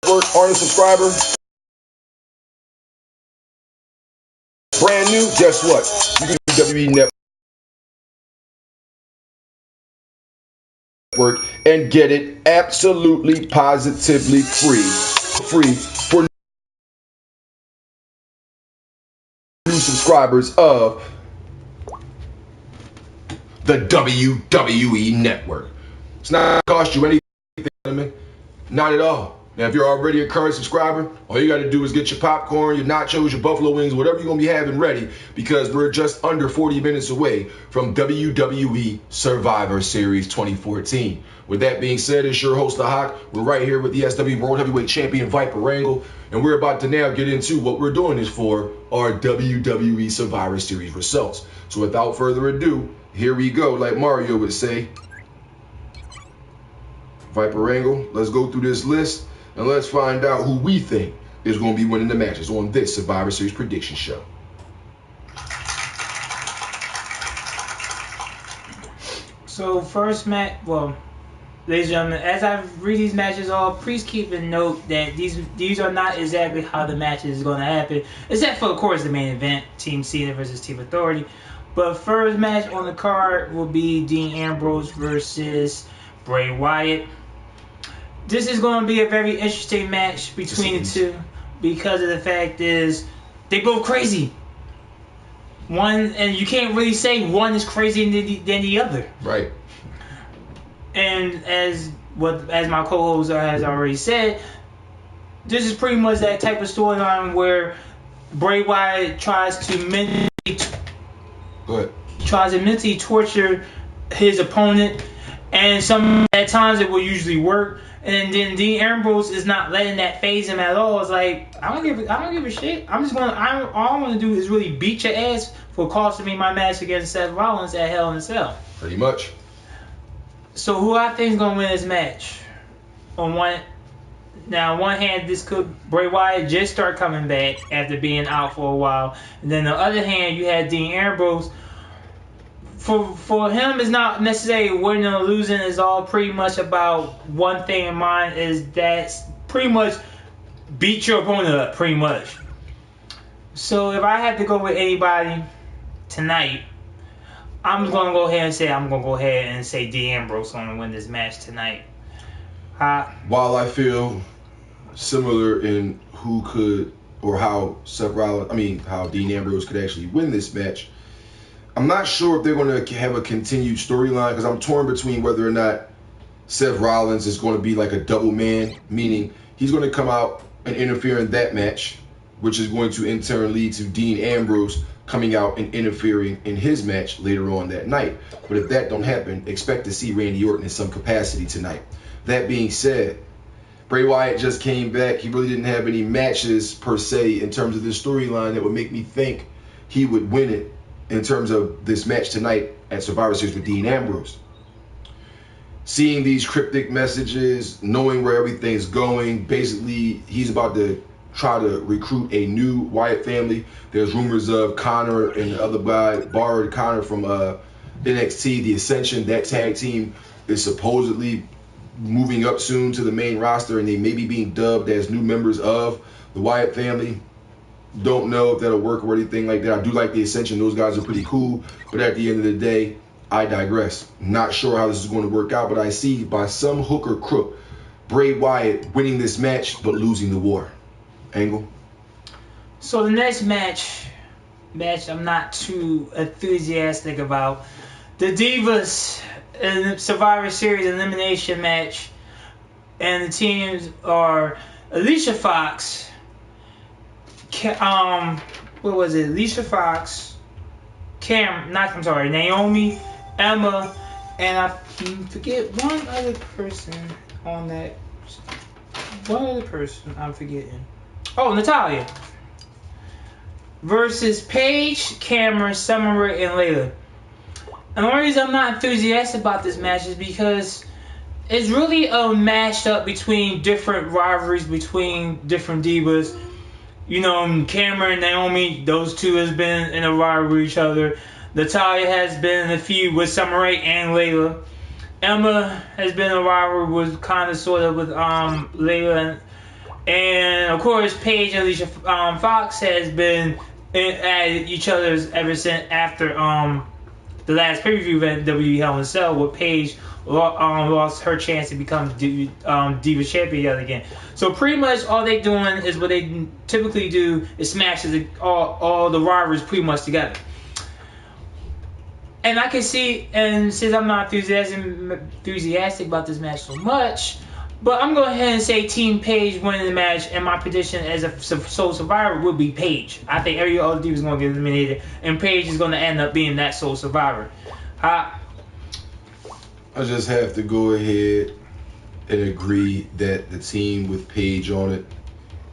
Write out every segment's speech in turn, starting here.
aren't a subscriber, brand new, guess what? You can do WWE Network and get it absolutely, positively free. Free for new subscribers of the WWE Network. It's not going to cost you anything, not at all. Now, if you're already a current subscriber, all you got to do is get your popcorn, your nachos, your buffalo wings, whatever you're going to be having ready, because we're just under 40 minutes away from WWE Survivor Series 2014. With that being said, it's your host, The Hawk. We're right here with the SWE World Heavyweight Champion, Viper Wrangle, and we're about to now get into what we're doing this for, our WWE Survivor Series results. So without further ado, here we go, like Mario would say. Viper Wrangle, let's go through this list. And let's find out who we think is going to be winning the matches on this Survivor Series prediction show. So first match, well, ladies and gentlemen, as I read these matches off, please keep in note that these are not exactly how the matches is going to happen, except for, of course, the main event, Team Cena versus Team Authority. But first match on the card will be Dean Ambrose versus Bray Wyatt. This is going to be a very interesting match between the two because of the fact is they both crazy. One, and you can't really say one is crazier than the other. Right. And as my co-host has already said, this is pretty much that type of storyline where Bray Wyatt tries to mentally torture his opponent, and at times it will usually work. And then Dean Ambrose is not letting that phase him at all. It's like, I don't give a shit. All I want to do is really beat your ass for costing me my match against Seth Rollins at Hell in a Cell. Pretty much. So who I think is gonna win this match? On one hand, Bray Wyatt just start coming back after being out for a while, and then on the other hand, you had Dean Ambrose. For him, it's not necessarily winning or losing. It's all pretty much about one thing in mind, is that pretty much beat your opponent up, pretty much. So if I had to go with anybody tonight, I'm going to go ahead and say Dean Ambrose is going to win this match tonight. While I feel similar in who could, or how how Dean Ambrose could actually win this match, I'm not sure if they're going to have a continued storyline, because I'm torn between whether or not Seth Rollins is going to be like a double man, meaning he's going to come out and interfere in that match, which is going to in turn lead to Dean Ambrose coming out and interfering in his match later on that night. But if that don't happen, expect to see Randy Orton in some capacity tonight. That being said, Bray Wyatt just came back. He really didn't have any matches per se in terms of this storyline that would make me think he would win it in terms of this match tonight at Survivor Series with Dean Ambrose. Seeing these cryptic messages, knowing where everything's going, basically he's about to try to recruit a new Wyatt family. There's rumors of Connor and the other guy, borrowed Connor from NXT, the Ascension. That tag team is supposedly moving up soon to the main roster, and they may be being dubbed as new members of the Wyatt family. Don't know if that'll work or anything like that. I do like the Ascension. Those guys are pretty cool. But at the end of the day, I digress. Not sure how this is going to work out, but I see by some hook or crook Bray Wyatt winning this match but losing the war. Angle? So the next match I'm not too enthusiastic about. The Divas Survivor Series elimination match. And the teams are Alicia Fox, Alicia Fox, Naomi, Emma, and I forget one other person on that. One other person I'm forgetting. Oh, Natalya. Versus Paige, Cameron, Summer Rae, and Layla. And the only reason I'm not enthusiastic about this match is because it's really a mashup between different rivalries between different divas. You know, Cameron and Naomi, those two has been in a rivalry with each other. Natalya has been in a feud with Summer Rae and Layla. Emma has been in a rivalry with kind of sort of with Layla And of course, Paige and Alicia Fox has been at each other's ever since after the last pay-per-view event WWE Hell in a Cell, where Paige lost her chance to become Diva Champion yet again. So pretty much all they doing is what they typically do is smash all the rivals pretty much together. And I can see, and since I'm not enthusiastic about this match so much, but I'm going ahead and say Team Paige winning the match, and my prediction as a sole survivor will be Paige. I think every other diva is going to get eliminated, and Paige is going to end up being that sole survivor. I just have to go ahead and agree that the team with Paige on it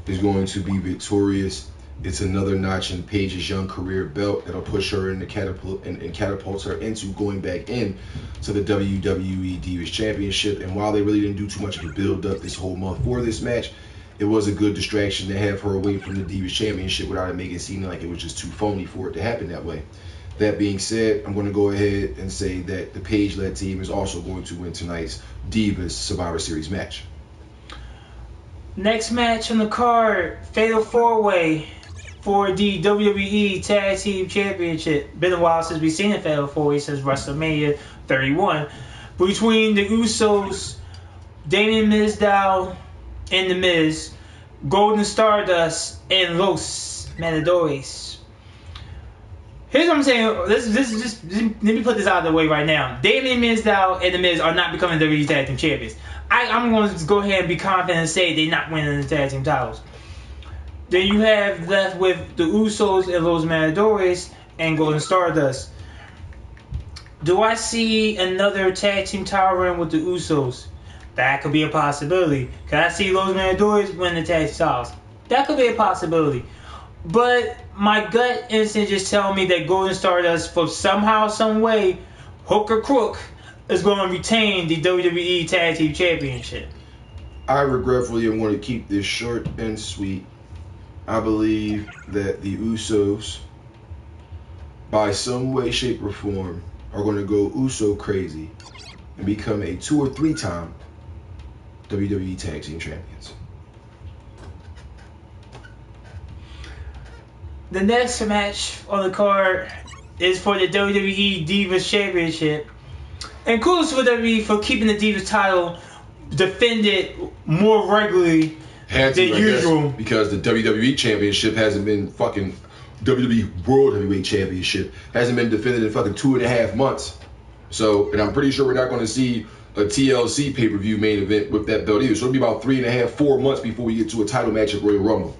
is going to be victorious. It's another notch in Paige's young career belt that'll push her in the catapult her into going back in to the WWE Divas Championship. And while they really didn't do too much of a build up this whole month for this match, it was a good distraction to have her away from the Divas Championship without it making it seem like it was just too phony for it to happen that way. That being said, I'm going to go ahead and say that the Paige-led team is also going to win tonight's Divas Survivor Series match. Next match on the card, Fatal 4-Way for the WWE Tag Team Championship. Been a while since we've seen a Fatal 4-Way since WrestleMania 31. Between the Usos, Damien Mizdow and The Miz, Golden Stardust, and Los Matadores. Here's what I'm saying. Let me put this out of the way right now. Damien Mizdow and The Miz are not becoming WWE Tag Team Champions. I'm going to go ahead and be confident and say they're not winning the Tag Team titles. Then you have left with the Usos and Los Matadores and Golden Stardust. Do I see another Tag Team title run with the Usos? That could be a possibility. Could I see Los Matadores win the Tag Team titles? That could be a possibility. But my gut instinct just telling me that Golden Stardust, for somehow, some way, hook or crook, is going to retain the WWE Tag Team Championship. I regretfully am going to keep this short and sweet. I believe that the Usos, by some way, shape, or form, are going to go Uso crazy and become a 2 or 3 time WWE Tag Team Champions. The next match on the card is for the WWE Divas Championship. And kudos for WWE for keeping the Divas title defended more regularly than usual. Because the WWE Championship hasn't been fucking WWE World Heavyweight Championship hasn't been defended in fucking 2.5 months. So, and I'm pretty sure we're not going to see a TLC pay-per-view main event with that belt either. So it'll be about 3.5, 4 months before we get to a title match at Royal Rumble.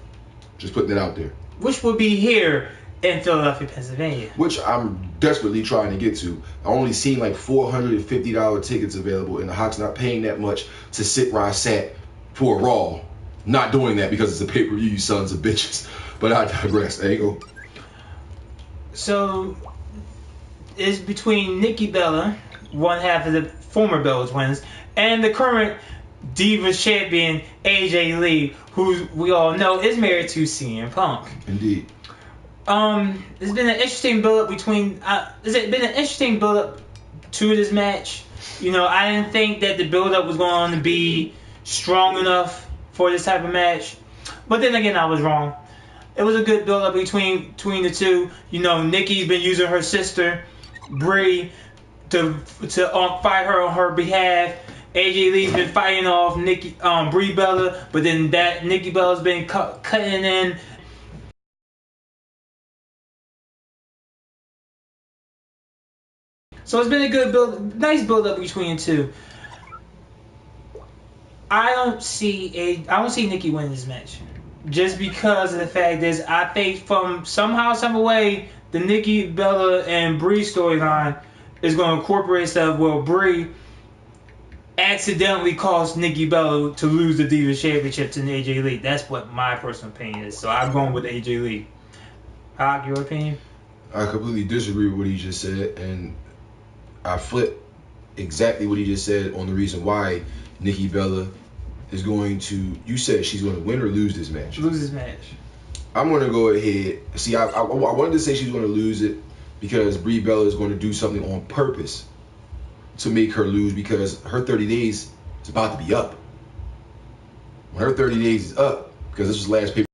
Just putting that out there. Which will be here in Philadelphia, Pennsylvania. Which I'm desperately trying to get to. I only seen like $450 tickets available, and the Hawks not paying that much to sit where I sat for a Raw. Not doing that because it's a pay-per-view, you sons of bitches. But I digress. There you go. So, it's between Nikki Bella, one half of the former Bella's twins, and the current Divas champion, AJ Lee, who we all know is married to CM Punk. Indeed. There's been an interesting build-up between... there's been an interesting build-up to this match. You know, I didn't think that the build-up was going to be strong enough for this type of match. But then again, I was wrong. It was a good build-up between the two. You know, Nikki's been using her sister, Brie, to fight her on her behalf. AJ Lee's been fighting off Brie Bella, but then that Nikki Bella's been cutting in. So it's been a good nice build up between the two. I don't see Nikki winning this match, just because of the fact is I think from somehow, some way, the Nikki Bella and Brie storyline is going to incorporate stuff where Brie accidentally caused Nikki Bella to lose the Divas Championship to AJ Lee. That's what my personal opinion is. So I'm going with AJ Lee. Hawk, your opinion? I completely disagree with what he just said, and I flip exactly what he just said on the reason why Nikki Bella is going to... You said she's going to win or lose this match? Lose this match. I'm going to go ahead. See, I wanted to say she's going to lose it because Brie Bella is going to do something on purpose to make her lose, because her 30 days is about to be up. when her 30 days is up, because this was last pay